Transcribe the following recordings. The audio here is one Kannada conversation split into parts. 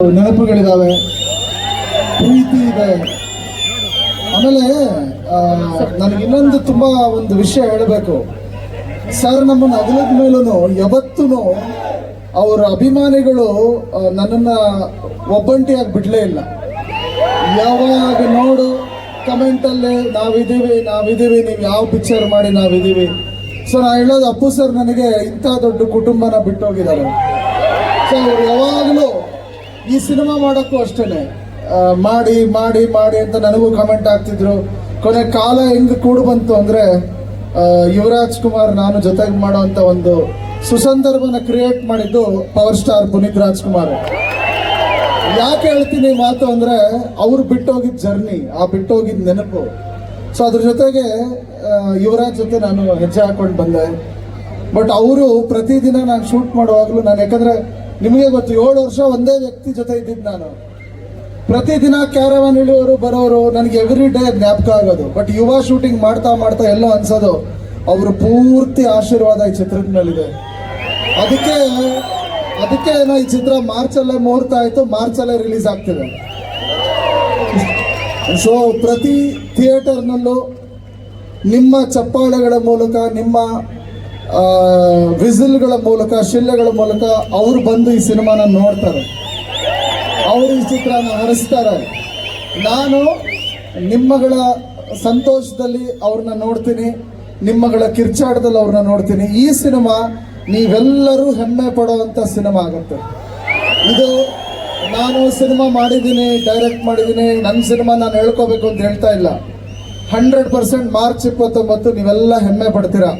ನೆನಪುಗಳಿದಾವೆ, ಪ್ರೀತಿ ಇದೆ. ಆಮೇಲೆ ನನಗೆ ಇನ್ನೊಂದು ತುಂಬಾ ಒಂದು ವಿಷಯ ಹೇಳಬೇಕು. ಸರ್ ನಮ್ಮನ್ನು ಅಗಲದ ಮೇಲೂ ಯಾವತ್ತೂ ಅವರ ಅಭಿಮಾನಿಗಳು ನನ್ನನ್ನು ಒಬ್ಬಂಟಿಯಾಗಿ ಬಿಡಲೇ ಇಲ್ಲ. ಯಾವಾಗ ನೋಡು ಕಮೆಂಟಲ್ಲಿ ನಾವಿದ್ದೀವಿ, ನೀವು ಯಾವ ಪಿಕ್ಚರ್ ಮಾಡಿ ನಾವಿದ್ದೀವಿ. ಸೊ ನಾ ಹೇಳೋದು, ಅಪ್ಪು ಸರ್ ನನಗೆ ಇಂಥ ದೊಡ್ಡ ಕುಟುಂಬನ ಬಿಟ್ಟೋಗಿದ್ದಾರೆ. ಸೊ ಅವ್ರು ಯಾವಾಗಲೂ ಈ ಸಿನಿಮಾ ಮಾಡೋಕ್ಕೂ ಅಷ್ಟೇ ಮಾಡಿ ಮಾಡಿ ಮಾಡಿ ಅಂತ ನನಗೂ ಕಮೆಂಟ್ ಆಗ್ತಿದ್ರು. ಕೊನೆ ಕಾಲ ಹೆಂಗೆ ಕೂಡು ಬಂತು ಅಂದರೆ ಯುವರಾಜ್ ಕುಮಾರ್ ನಾನು ಜೊತೆಗೆ ಮಾಡೋವಂಥ ಒಂದು ಸುಸಂದರ್ಭನ ಕ್ರಿಯೇಟ್ ಮಾಡಿದ್ದು ಪವರ್ ಸ್ಟಾರ್ ಪುನೀತ್ ರಾಜ್ಕುಮಾರ್. ಯಾಕೆ ಹೇಳ್ತೀನಿ ಮಾತು ಅಂದರೆ ಅವ್ರು ಬಿಟ್ಟೋಗಿದ್ದ ಜರ್ನಿ, ಆ ಬಿಟ್ಟೋಗಿದ್ದ ನೆನಪು. ಸೊ ಅದ್ರ ಜೊತೆಗೆ ಯುವರಾಜ್ ಜೊತೆ ನಾನು ಹೆಜ್ಜೆ ಹಾಕೊಂಡು ಬಂದೆ. ಬಟ್ ಅವರು ಪ್ರತಿದಿನ ನಾನು ಶೂಟ್ ಮಾಡುವಾಗಲೂ ನಾನು, ಯಾಕಂದರೆ ನಿಮಗೆ ಗೊತ್ತು, 7 ವರ್ಷ ಒಂದೇ ವ್ಯಕ್ತಿ ಜೊತೆ ಇದ್ದಿದ್ದು ನಾನು. ಪ್ರತಿದಿನ ಕ್ಯಾರವಾನ್ ಇಳಿಯೋರು ಬರೋರು, ನನಗೆ ಎವ್ರಿ ಡೇ ಜ್ಞಾಪಕ ಆಗೋದು. ಬಟ್ ಯುವ ಶೂಟಿಂಗ್ ಮಾಡ್ತಾ ಮಾಡ್ತಾ ಎಲ್ಲೋ ಅನ್ಸೋದು, ಅವರು ಪೂರ್ತಿ ಆಶೀರ್ವಾದ ಈ ಚಿತ್ರದ ಮೇಲಿದೆ. ಅದಕ್ಕೆ ಈ ಚಿತ್ರ ಮಾರ್ಚಲ್ಲೇ ಮುಹೂರ್ತ ಆಯಿತು, ಮಾರ್ಚಲ್ಲೇ ರಿಲೀಸ್ ಆಗ್ತಿದೆ. ಸೊ ಪ್ರತಿ ಥಿಯೇಟರ್ನಲ್ಲೂ ನಿಮ್ಮ ಚಪ್ಪಾಳೆಗಳ ಮೂಲಕ, ನಿಮ್ಮ ವಿಸಿಲ್ಗಳ ಮೂಲಕ, ಶಿಲ್ಲೆಗಳ ಮೂಲಕ ಅವರು ಬಂದು ಈ ಸಿನಿಮಾನ ನೋಡ್ತಾರೆ, ಅವರು ಈ ಚಿತ್ರನ ಹರಿಸ್ತಾರೆ. ನಾನು ನಿಮ್ಮಗಳ ಸಂತೋಷದಲ್ಲಿ ಅವ್ರನ್ನ ನೋಡ್ತೀನಿ, ನಿಮ್ಮಗಳ ಕಿರ್ಚಾಟದಲ್ಲಿ ಅವ್ರನ್ನ ನೋಡ್ತೀನಿ. ಈ ಸಿನಿಮಾ ನೀವೆಲ್ಲರೂ ಹೆಮ್ಮೆ ಪಡುವಂಥ ಸಿನಿಮಾ ಆಗುತ್ತೆ. ಇದು ನಾನು ಸಿನಿಮಾ ಮಾಡಿದ್ದೀನಿ, ಡೈರೆಕ್ಟ್ ಮಾಡಿದ್ದೀನಿ, ನನ್ನ ಸಿನಿಮಾ ನಾನು ಹೇಳ್ಕೋಬೇಕು ಅಂತ ಹೇಳ್ತಾ ಇಲ್ಲ. 100% ಮಾರ್ಚ್ 29 ನೀವೆಲ್ಲ ಹೆಮ್ಮೆ ಪಡ್ತೀರಾ.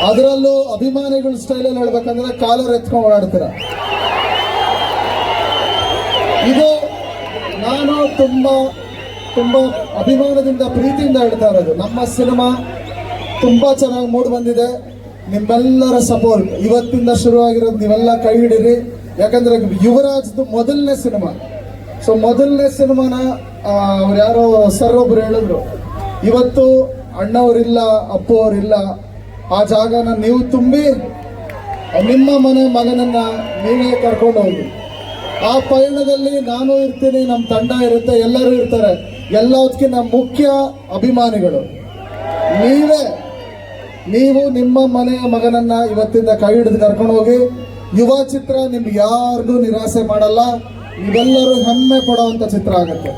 ಅದರಲ್ಲೂ ಅಭಿಮಾನಿಗಳ ಸ್ಟೈಲಲ್ಲಿ ಹೇಳ್ಬೇಕಂದ್ರೆ ಕಾಲರ್ ಎತ್ಕೊಂಡು ಓಡಾಡ್ತೀರ. ಇದು ನಾನು ತುಂಬಾ ಅಭಿಮಾನದಿಂದ, ಪ್ರೀತಿಯಿಂದ ಹೇಳ್ತಾ ಇರೋದು. ನಮ್ಮ ಸಿನಿಮಾ ತುಂಬಾ ಚೆನ್ನಾಗಿ ಮೂಡಿ ಬಂದಿದೆ. ನಿಮ್ಮೆಲ್ಲರ ಸಪೋರ್ಟ್ ಇವತ್ತಿಂದ ಶುರುವಾಗಿರೋದು, ನೀವೆಲ್ಲ ಕೈ ಹಿಡೀರಿ. ಯಾಕಂದ್ರೆ ಯುವರಾಜ್ದು ಮೊದಲನೇ ಸಿನಿಮಾ. ಸೊ ಮೊದಲನೇ ಸಿನಿಮಾನ ಅವ್ರು ಯಾರೋ ಸರ್ ಒಬ್ರು ಹೇಳಿದ್ರು, ಇವತ್ತು ಅಣ್ಣವರಿಲ್ಲ, ಅಪ್ಪು ಅವರಿಲ್ಲ, ಆ ಜಾಗನ ನೀವು ತುಂಬಿ ನಿಮ್ಮ ಮನೆ ಮಗನನ್ನ ನೀವೇ ಕರ್ಕೊಂಡು ಹೋಗಿ. ಆ ಪಯಣದಲ್ಲಿ ನಾನು ಇರ್ತೀನಿ, ನಮ್ಮ ತಂಡ ಇರುತ್ತೆ, ಎಲ್ಲರೂ ಇರ್ತಾರೆ. ಎಲ್ಲದಕ್ಕಿಂತ ಮುಖ್ಯ ಅಭಿಮಾನಿಗಳು ನೀವು ನಿಮ್ಮ ಮನೆಯ ಮಗನನ್ನ ಇವತ್ತಿಂದ ಕೈ ಹಿಡಿದು ಕರ್ಕೊಂಡು ಹೋಗಿ. ಯುವ ಚಿತ್ರ ನಿಮ್ಗೆ ಯಾರಿಗೂ ನಿರಾಸೆ ಮಾಡಲ್ಲ, ನೀವೆಲ್ಲರೂ ಹೆಮ್ಮೆ ಪಡೋವಂಥ ಚಿತ್ರ ಆಗುತ್ತೆ.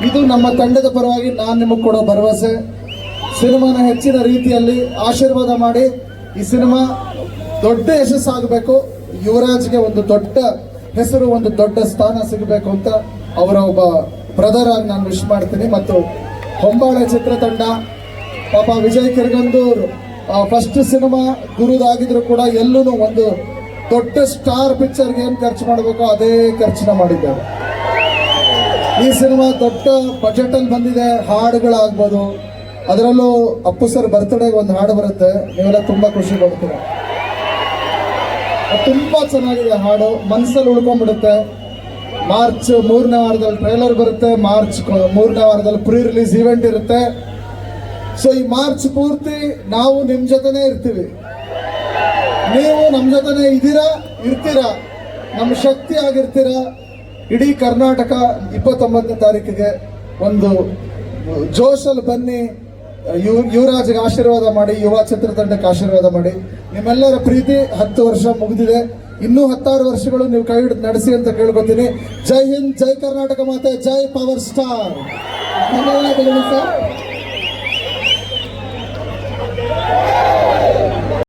ಇದು ನಮ್ಮ ತಂಡದ ಪರವಾಗಿ ನಾನು ನಿಮಗೆ ಕೊಡೋ ಭರವಸೆ. ಸಿನಿಮಾನ ಹೆಚ್ಚಿನ ರೀತಿಯಲ್ಲಿ ಆಶೀರ್ವಾದ ಮಾಡಿ. ಈ ಸಿನಿಮಾ ದೊಡ್ಡ ಯಶಸ್ಸಾಗಬೇಕು, ಯುವರಾಜ್ಗೆ ಒಂದು ದೊಡ್ಡ ಹೆಸರು, ಒಂದು ದೊಡ್ಡ ಸ್ಥಾನ ಸಿಗಬೇಕು ಅಂತ ಅವರ ಒಬ್ಬ ಬ್ರದರ್ ಆಗಿ ನಾನು ವಿಶ್ ಮಾಡ್ತೀನಿ. ಮತ್ತು ಹೊಂಬಾಳೆ ಚಿತ್ರತಂಡ, ಪಾಪ ವಿಜಯ್ ಕಿರ್ಗಂದೂರ್ ಫಸ್ಟ್ ಸಿನಿಮಾ ಗುರುದಾಗಿದ್ರು ಕೂಡ ಎಲ್ಲೂ ಒಂದು ದೊಡ್ಡ ಸ್ಟಾರ್ ಪಿಕ್ಚರ್ಗೆ ಏನು ಖರ್ಚು ಮಾಡಬೇಕೋ ಅದೇ ಖರ್ಚನ್ನ ಮಾಡಿದ್ದಾರೆ. ಈ ಸಿನಿಮಾ ದೊಡ್ಡ ಬಜೆಟಲ್ಲಿ ಬಂದಿದೆ. ಹಾಡುಗಳಾಗ್ಬೋದು, ಅದರಲ್ಲೂ ಅಪ್ಪು ಸರ್ ಬರ್ತ್ಡೇಗೆ ಒಂದು ಹಾಡು ಬರುತ್ತೆ, ನೀವೆಲ್ಲ ತುಂಬ ಖುಷಿ ಪಡ್ತೀರ. ತುಂಬ ಚೆನ್ನಾಗಿದೆ ಹಾಡು, ಮನಸ್ಸಲ್ಲಿ ಉಳ್ಕೊಂಡ್ಬಿಡುತ್ತೆ. ಮಾರ್ಚ್ 3ನೇ ವಾರದಲ್ಲಿ ಟ್ರೈಲರ್ ಬರುತ್ತೆ, ಮಾರ್ಚ್ 3ನೇ ವಾರದಲ್ಲಿ ಪ್ರೀ ರಿಲೀಸ್ ಈವೆಂಟ್ ಇರುತ್ತೆ. ಸೊ ಈ ಮಾರ್ಚ್ ಪೂರ್ತಿ ನಾವು ನಿಮ್ಮ ಜೊತೆನೇ ಇರ್ತೀವಿ, ನೀವು ನಮ್ಮ ಜೊತೆನೇ ಇರ್ತೀರಾ, ನಮ್ಮ ಶಕ್ತಿ ಆಗಿರ್ತೀರಾ. ಇಡೀ ಕರ್ನಾಟಕ 29ನೇ ತಾರೀಕಿಗೆ ಒಂದು ಜೋಶಲ್ಲಿ ಬನ್ನಿ, ಯುವರಾಜ್ಗೆ ಆಶೀರ್ವಾದ ಮಾಡಿ, ಯುವ ಚಿತ್ರತಂಡಕ್ಕೆ ಆಶೀರ್ವಾದ ಮಾಡಿ. ನಿಮ್ಮೆಲ್ಲರ ಪ್ರೀತಿ 10 ವರ್ಷ ಮುಗಿದಿದೆ, ಇನ್ನೂ 16 ವರ್ಷಗಳು ನೀವು ಕೈ ಹಿಡಿದು ನಡೆಸಿ ಅಂತ ಕೇಳ್ಕೊತೀನಿ. ಜೈ ಹಿಂದ್, ಜೈ ಕರ್ನಾಟಕ ಮಾತೆ, ಜೈ ಪವರ್ ಸ್ಟಾರ್. ಧನ್ಯವಾದಗಳು ಸರ್.